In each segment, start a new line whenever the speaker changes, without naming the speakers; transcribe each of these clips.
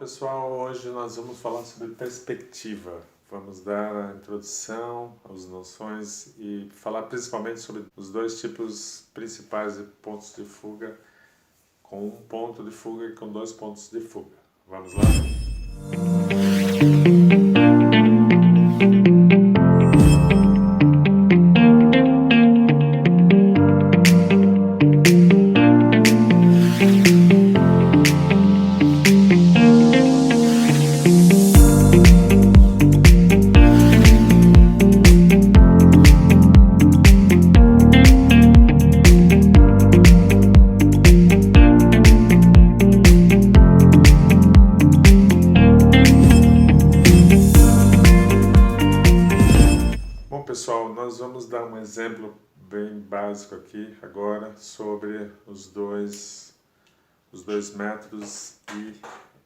Pessoal, hoje nós vamos falar sobre perspectiva. Vamos dar a introdução, as noções e falar principalmente sobre os dois tipos principais de pontos de fuga, com um ponto de fuga e com dois pontos de fuga. Vamos lá? Bom, pessoal, nós vamos dar um exemplo bem básico aqui agora sobre os dois métodos e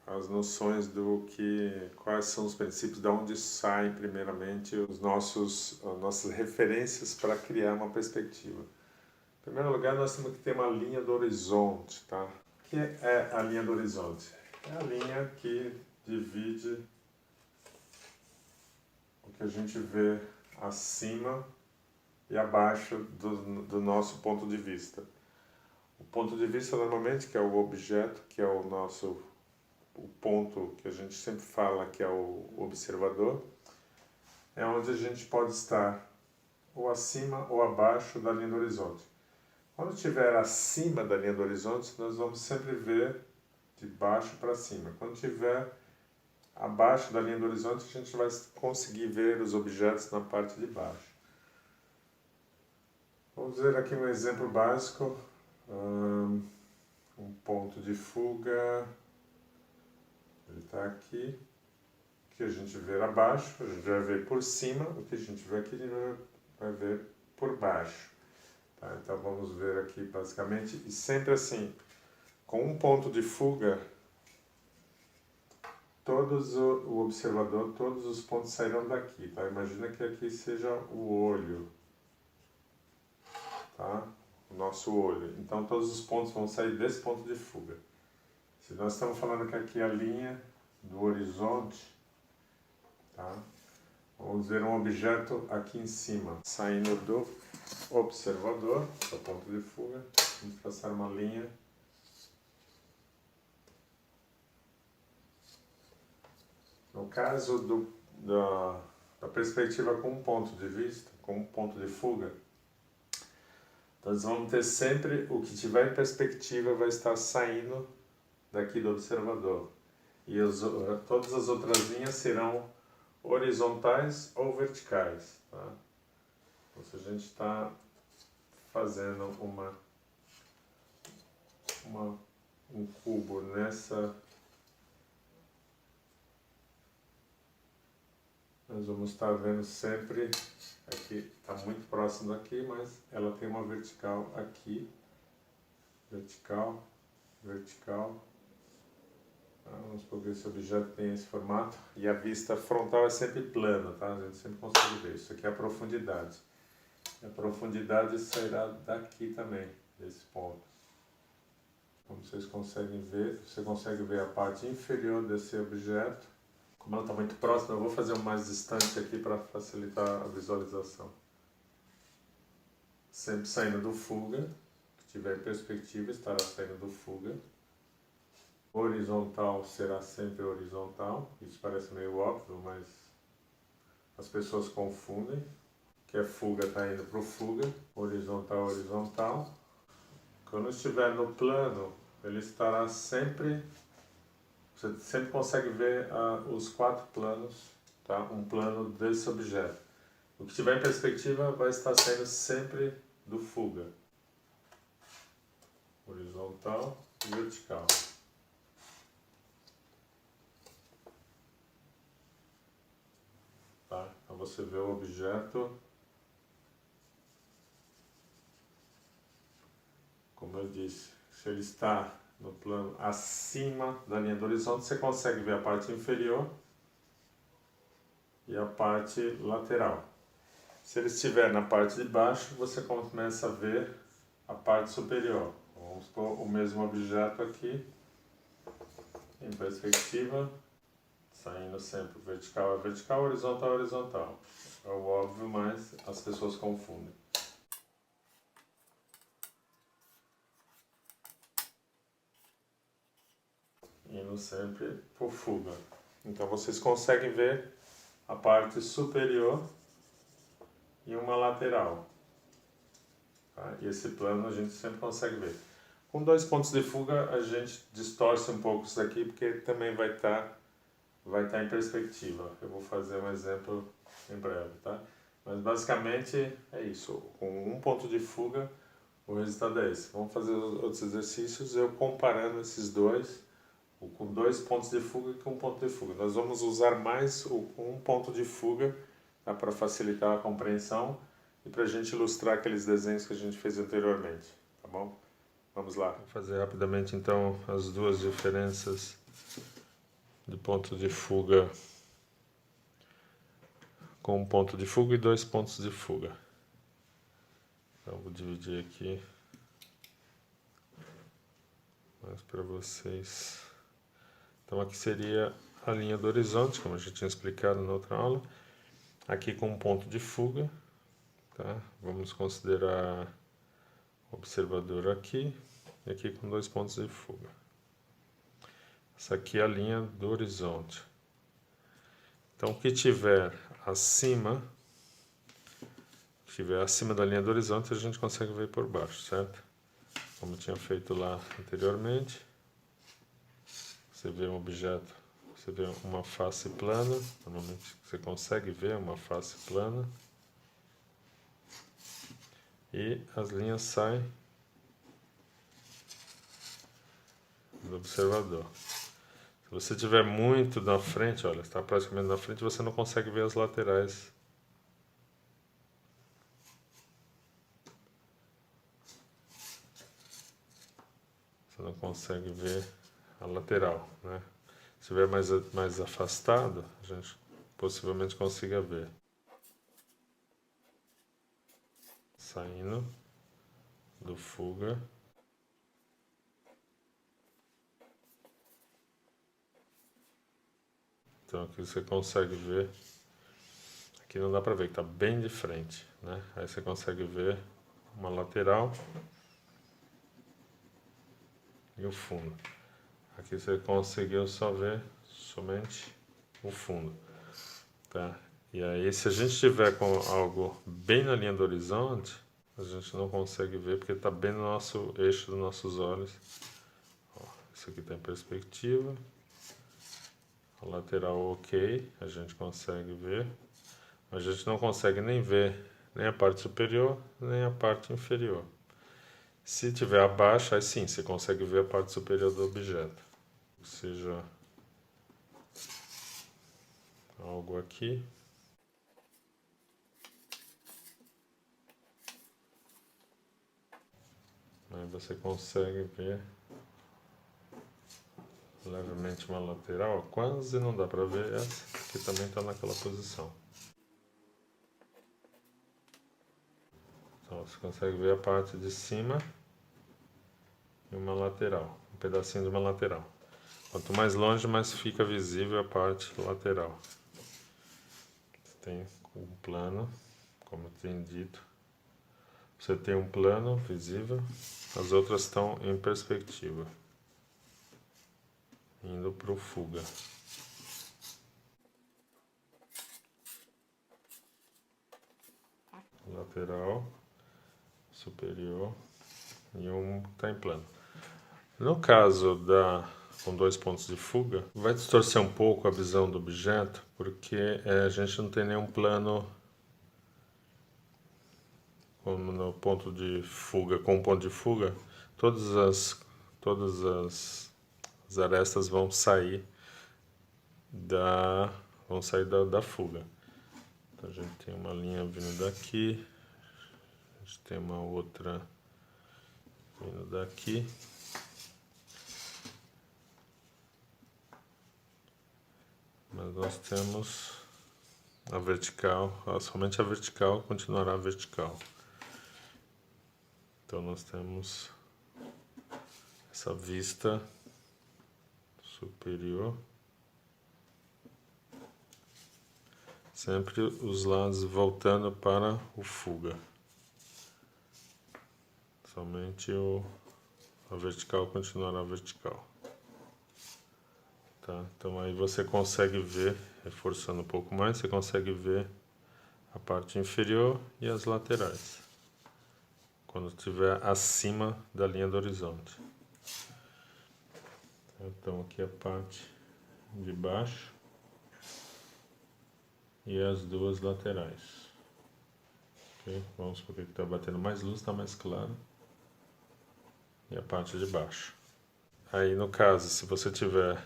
as noções quais são os princípios, de onde saem primeiramente as nossas referências para criar uma perspectiva. Em primeiro lugar, nós temos que ter uma linha do horizonte, tá? O que é a linha do horizonte? É a linha que divide o que a gente vê acima e abaixo do nosso ponto de vista. O ponto de vista normalmente, que é o objeto, que é o ponto que a gente sempre fala que é o observador, é onde a gente pode estar ou acima ou abaixo da linha do horizonte. Quando estiver acima da linha do horizonte, nós vamos sempre ver de baixo para cima. Quando estiver abaixo da linha do horizonte, a gente vai conseguir ver os objetos na parte de baixo. Vamos ver aqui um exemplo básico. Um ponto de fuga, ele está aqui. O que a gente vê abaixo, a gente vai ver por cima. O que a gente vê aqui, a gente vai ver por baixo. Tá? Então vamos ver aqui basicamente, e sempre assim, com um ponto de fuga, o observador, todos os pontos sairão daqui, tá? Imagina que aqui seja o olho, tá? O nosso olho. Então todos os pontos vão sair desse ponto de fuga. Se nós estamos falando que aqui é a linha do horizonte, tá? Vamos ver um objeto aqui em cima, saindo do observador, do ponto de fuga. Vamos traçar uma linha. No caso da perspectiva com um ponto de vista, com um ponto de fuga, nós vamos ter sempre o que tiver em perspectiva vai estar saindo daqui do observador. E todas as outras linhas serão horizontais ou verticais. Tá? Então, se a gente está fazendo um cubo nós vamos estar vendo sempre, aqui está muito próximo daqui, mas ela tem uma vertical aqui, vertical, vertical. Vamos supor que esse objeto tem esse formato, e a vista frontal é sempre plana, tá? A gente sempre consegue ver. Isso aqui é a profundidade. E a profundidade sairá daqui também, desse ponto. Como vocês conseguem ver, você consegue ver a parte inferior desse objeto. Como ela está muito próxima, eu vou fazer um mais distante aqui para facilitar a visualização. Sempre saindo do fuga, que tiver perspectiva estará saindo do fuga. Horizontal será sempre horizontal, isso parece meio óbvio, mas as pessoas confundem, que a fuga está indo para o fuga, horizontal, horizontal. Quando estiver no plano, ele estará sempre... Você sempre consegue ver os quatro planos, tá? Um plano desse objeto. O que tiver em perspectiva vai estar saindo sempre do fuga. Horizontal e vertical. Tá? Então você vê o objeto, como eu disse, se ele está no plano acima da linha do horizonte, você consegue ver a parte inferior e a parte lateral. Se ele estiver na parte de baixo, você começa a ver a parte superior. Vamos pôr o mesmo objeto aqui. em perspectiva, saindo sempre vertical a vertical, horizontal a horizontal. É o óbvio, mas as pessoas confundem. Indo sempre por fuga. Então vocês conseguem ver a parte superior e uma lateral. Tá? E esse plano a gente sempre consegue ver. Com 2 pontos de fuga a gente distorce um pouco isso daqui, porque também vai estar em perspectiva. Eu vou fazer um exemplo em breve, tá? Mas basicamente é isso. Com 1 ponto de fuga o resultado é esse. Vamos fazer outros exercícios, eu comparando esses dois, o com 2 pontos de fuga e com 1 ponto de fuga. Nós vamos usar mais o com 1 ponto de fuga, tá, para facilitar a compreensão e para a gente ilustrar aqueles desenhos que a gente fez anteriormente, tá bom? Vamos lá. Vou fazer rapidamente então as duas diferenças de ponto de fuga com 1 ponto de fuga e 2 pontos de fuga. Então vou dividir aqui mais para vocês. Então aqui seria a linha do horizonte, como a gente tinha explicado na outra aula. Aqui com 1 ponto de fuga, tá? Vamos considerar o observador aqui e aqui com 2 pontos de fuga. Essa aqui é a linha do horizonte. Então o que estiver acima da linha do horizonte a gente consegue ver por baixo, certo? Como tinha feito lá anteriormente. Você vê um objeto, você vê uma face plana, normalmente você consegue ver uma face plana. E as linhas saem do observador. Se você estiver muito na frente, olha, está praticamente na frente, você não consegue ver as laterais. Você não consegue ver a lateral, né? Se estiver mais afastado, a gente possivelmente consiga ver. Saindo do fuga. Então aqui você consegue ver. Aqui não dá para ver, que está bem de frente, né? Aí você consegue ver uma lateral e o fundo. Aqui você conseguiu só ver somente o fundo, tá? E aí se a gente estiver com algo bem na linha do horizonte, a gente não consegue ver porque está bem no nosso eixo dos nossos olhos. Ó, isso aqui está em perspectiva. A lateral ok, a gente consegue ver. Mas a gente não consegue nem ver nem a parte superior, nem a parte inferior. Se tiver abaixo, aí sim, você consegue ver a parte superior do objeto. Ou seja, algo aqui. Aí você consegue ver levemente uma lateral, quase não dá para ver essa, que também está naquela posição. Então você consegue ver a parte de cima e uma lateral, um pedacinho de uma lateral. Quanto mais longe, mais fica visível a parte lateral. Você tem um plano, como eu tenho dito. Você tem um plano visível, as outras estão em perspectiva, indo para o fuga. Lateral, superior e um está em plano. No caso com 2 pontos de fuga, vai distorcer um pouco a visão do objeto, porque a gente não tem nenhum plano como no ponto de fuga, com o ponto de fuga, todas as arestas vão sair da fuga. Então a gente tem uma linha vindo daqui, a gente tem uma outra vindo daqui. Mas nós temos a vertical, somente a vertical continuará vertical. Então nós temos essa vista superior. Sempre os lados voltando para o fuga. Somente a vertical continuará vertical. Tá? Então aí você consegue ver, reforçando um pouco mais, você consegue ver a parte inferior e as laterais, quando estiver acima da linha do horizonte. Então aqui a parte de baixo e as duas laterais. Okay? Vamos porque está batendo mais luz, está mais claro. E a parte de baixo. Aí no caso, se você tiver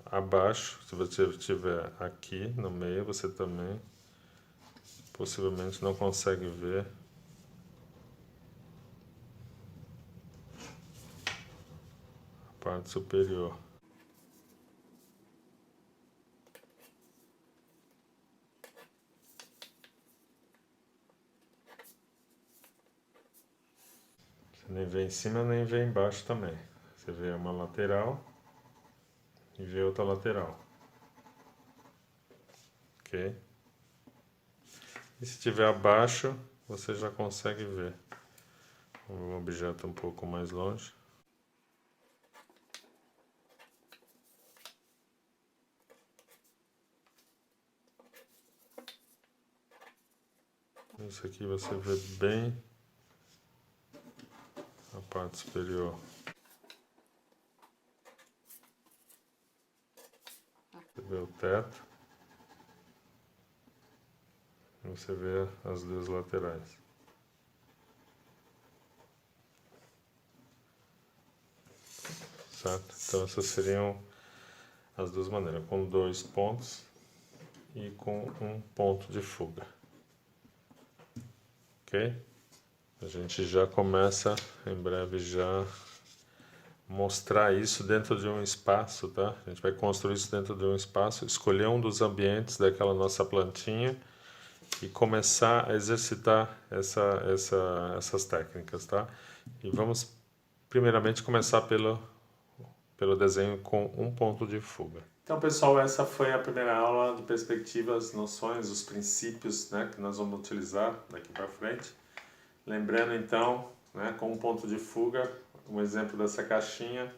abaixo, se você estiver aqui no meio, você também possivelmente não consegue ver a parte superior. Você nem vê em cima nem vê embaixo também. Você vê uma lateral e vê outra lateral. Ok? E se estiver abaixo, você já consegue ver um objeto um pouco mais longe. Isso aqui você vê bem a parte superior. Você vê o teto. E você vê as duas laterais. Certo? Então essas seriam as duas maneiras, com 2 pontos e com um ponto de fuga. Ok? A gente já começa em breve já mostrar isso dentro de um espaço, tá? A gente vai construir isso dentro de um espaço, escolher um dos ambientes daquela nossa plantinha e começar a exercitar essas técnicas, tá? E vamos primeiramente começar pelo desenho com um ponto de fuga. Então, pessoal, essa foi a primeira aula de perspectivas, noções, os princípios, né, que nós vamos utilizar daqui para frente. Lembrando, então, né, com um ponto de fuga, um exemplo dessa caixinha,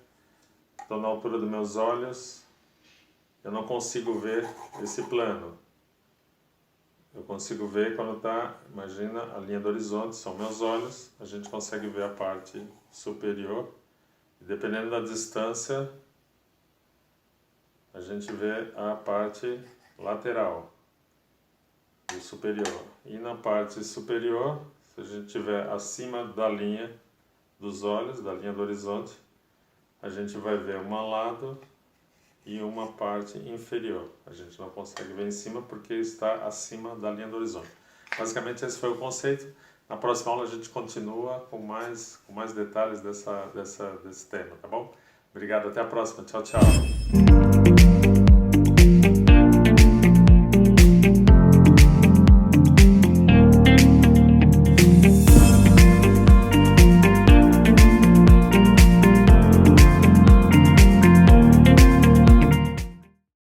estou na altura dos meus olhos, eu não consigo ver esse plano. Eu consigo ver quando está, imagina, a linha do horizonte, são meus olhos, a gente consegue ver a parte superior. E dependendo da distância, a gente vê a parte lateral e superior. E na parte superior, se a gente estiver acima da linha dos olhos, da linha do horizonte, a gente vai ver um lado e uma parte inferior. A gente não consegue ver em cima porque está acima da linha do horizonte. Basicamente esse foi o conceito. Na próxima aula a gente continua com mais detalhes desse tema, tá bom? Obrigado, até a próxima. Tchau, tchau.